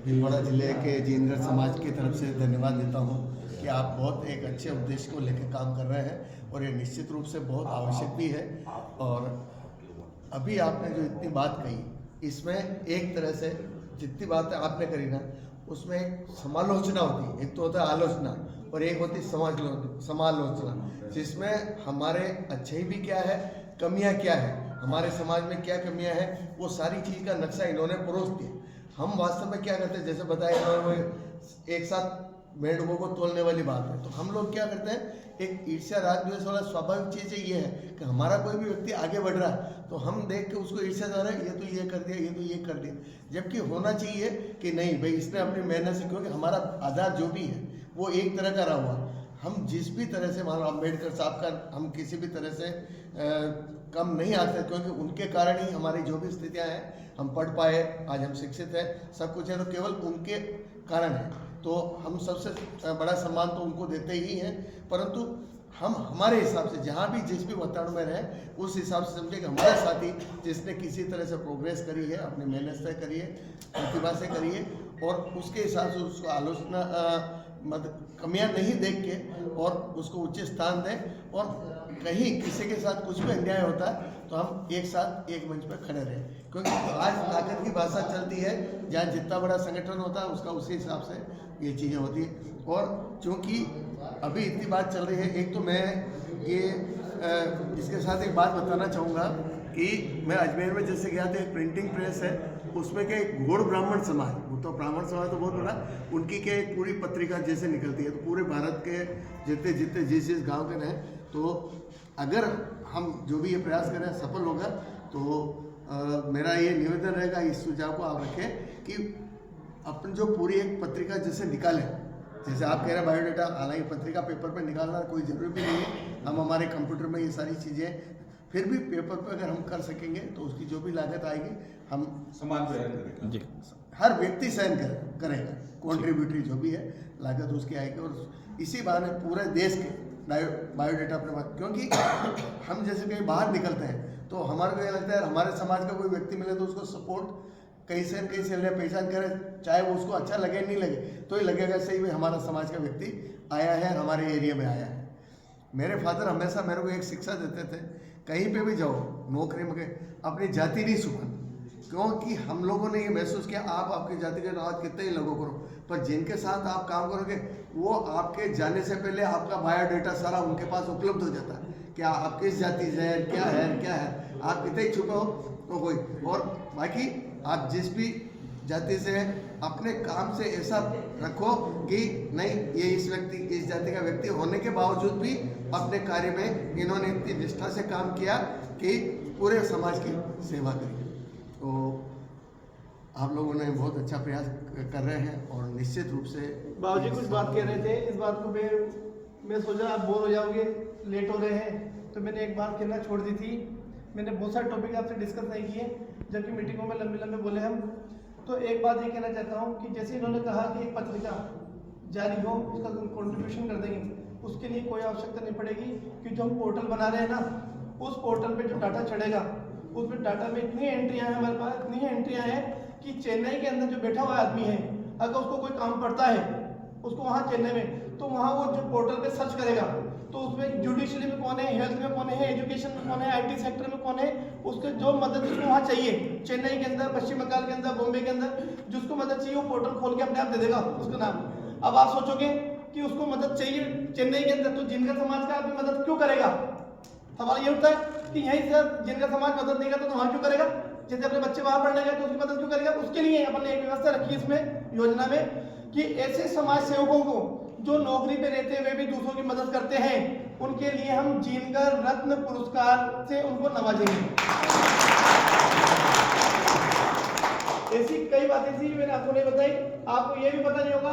भीलवाड़ा जिले के जीनगढ़ समाज की तरफ से धन्यवाद देता हूँ कि आप बहुत एक अच्छे उद्देश्य को लेकर काम कर रहे हैं और ये निश्चित रूप से बहुत आवश्यक भी है। और अभी आपने जो इतनी बात कही, इसमें एक तरह से जितनी बातें आपने करी ना, उसमें एक समालोचना होती है। एक तो होता है आलोचना और एक होती है समालोचना, जिसमें हमारे अच्छे भी क्या है, कमियां क्या है, हमारे समाज में क्या कमियां हैं, वो सारी चीज़ का नक्शा इन्होंने परोस दिया। हम वास्तव में क्या करते हैं, जैसे बताया इन्होंने एक साथ मेंढकों को तोलने वाली बात है, तो हम लोग क्या करते हैं, एक ईर्ष्या राग द्वेष वाला स्वाभाविक चीज़ ये है कि हमारा कोई भी व्यक्ति आगे बढ़ रहा है तो हम देख के उसको ईर्ष्या जा रहा है, ये तो ये कर दिया, ये तो ये कर दिया, जबकि होना चाहिए कि नहीं भाई, इसने अपनी मेहनत से, क्योंकि हमारा आधार जो भी है वो एक तरह का रहा हुआ। हम जिस भी तरह से, मान लो अम्बेडकर साहब का हम किसी भी तरह से कम नहीं आते, क्योंकि उनके कारण ही हमारी जो भी स्थितियां हैं, हम पढ़ पाए, आज हम शिक्षित हैं, सब कुछ है, तो केवल उनके कारण है। तो हम सबसे बड़ा सम्मान तो उनको देते ही हैं, परंतु हम हमारे हिसाब से जहाँ भी जिस भी वातावरण में रहे, उस हिसाब से समझे कि हमारे साथी जिसने किसी तरह से प्रोग्रेस करी है, अपनी मेहनत से करी है, प्रतिभा से करी है, और उसके हिसाब से उसको आलोचना कमियां नहीं देख के और उसको उच्च स्थान दें। और कहीं किसी के साथ कुछ भी अन्याय होता है तो हम एक साथ एक मंच पर खड़े रहें, क्योंकि आज ताकत की भाषा चलती है, जहाँ जितना बड़ा संगठन होता है उसका उसी हिसाब से ये चीज़ें होती है। और चूँकि अभी इतनी बात चल रही है, एक तो मैं ये इसके साथ एक बात बताना चाहूँगा कि मैं अजमेर में जैसे गया था, एक प्रिंटिंग प्रेस है, उसमें क्या एक गौड़ ब्राह्मण समाज, वो तो ब्राह्मण समाज तो बहुत बड़ा, उनकी क्या एक पूरी पत्रिका जैसे निकलती है, तो पूरे भारत के जितने जितने जिस गांव के रहें, तो अगर हम जो भी ये प्रयास करें सफल होगा, तो मेरा ये निवेदन रहेगा, इस सुझाव को आप रखें कि अपन जो पूरी एक पत्रिका जैसे निकालें, जैसे आप कह रहे हैं बायोडाटा, हालांकि पत्रिका पेपर पर निकालना कोई ज़रूरी भी नहीं है, हम हमारे कंप्यूटर में ये सारी चीज़ें, फिर भी पेपर पर अगर हम कर सकेंगे तो उसकी जो भी लागत आएगी हम समान करेंगे, हर व्यक्ति सहन करेगा, कॉन्ट्रीब्यूटरी जो भी है लागत उसकी आएगी। और इसी बहाने पूरे देश के बायोडाटा अपने पास, क्योंकि हम जैसे कहीं बाहर निकलते हैं तो हमारे को ये लगता है हमारे समाज का कोई व्यक्ति मिले तो उसको सपोर्ट कहीं से पहचान करें, चाहे वो उसको अच्छा लगे नहीं लगे, तो ये लगेगा सही में हमारा समाज का व्यक्ति आया है, हमारे एरिया में आया है। मेरे फादर हमेशा मेरे को एक शिक्षा देते थे, कहीं पे भी जाओ, नौकरी में अपनी जाति नहीं सुखन, क्योंकि हम लोगों ने ये महसूस किया, आप आपकी जाति के राज कितने ही लोगों करो, पर जिनके साथ आप काम करोगे वो आपके जाने से पहले आपका बायोडाटा सारा उनके पास उपलब्ध हो जाता है, क्या आप किस जाति से है, क्या है, आप कितने ही छुपे हो तो कोई, और बाकी आप जिस भी जाति से हैं, अपने काम से ऐसा रखो कि नहीं, ये इस जाति का व्यक्ति होने के बावजूद भी अपने कार्य में इन्होंने इतनी निष्ठा से काम किया कि पूरे समाज की सेवा करी। तो आप लोगों ने बहुत अच्छा प्रयास कर रहे हैं और निश्चित रूप से बाबूजी कुछ बात कह रहे थे, इस बात को मैं सोचा आप बोर हो जाओगे, लेट हो रहे हैं, तो मैंने एक बात कहना छोड़ दी थी। मैंने बहुत सारे टॉपिक आपसे डिस्कस नहीं किए, जबकि मीटिंगों में लंबे बोले हम। तो एक बात ये कहना चाहता हूँ कि जैसे इन्होंने कहा कि एक पत्रिका जारी हो, उसका कंट्रीब्यूशन कर देंगे, उसके लिए कोई आवश्यकता नहीं पड़ेगी, कि जो हम पोर्टल बना रहे हैं ना, उस पोर्टल पे जो डाटा चढ़ेगा, उसमें डाटा में इतनी एंट्रियाँ हैं, हमारे पास इतनी एंट्रियाँ हैं कि चेन्नई के अंदर जो बैठा हुआ आदमी है, अगर उसको कोई काम पड़ता है, उसको वहाँ चेन्नई में, तो वहाँ वो जो पोर्टल पे सर्च करेगा, तो उसमें जुडिशरी में कौन है, हेल्थ में कौन है, एजुकेशन में कौन है, आईटी सेक्टर में कौन है, उसके जो मदद उसको वहाँ चाहिए, चेन्नई के अंदर, पश्चिम बंगाल के अंदर, बॉम्बे के अंदर जिसको मदद चाहिए, वो पोर्टल खोल के अपने आप दे देगा उसका नाम। अब आप सोचोगे कि उसको मदद चाहिए चेन्नई के अंदर, तो जिनका समाज का आदमी मदद क्यों करेगा? सवाल ये उठता है कि यहीं से जिनका समाज मदद नहीं करता तो वहाँ क्यों करेगा? जैसे अपने बच्चे वहाँ पढ़ने गए तो उसकी मदद क्यों करेगा? उसके लिए अपन ने एक व्यवस्था रखी इसमें योजना में कि ऐसे समाज सेवकों को जो नौकरी पे रहते हुए भी दूसरों की मदद करते हैं, उनके लिए हम जीनगढ़ रत्न पुरस्कार से उनको नवाजेंगे। ऐसी कई बातें थी मैंने आपको नहीं बताई, आपको ये भी पता नहीं होगा।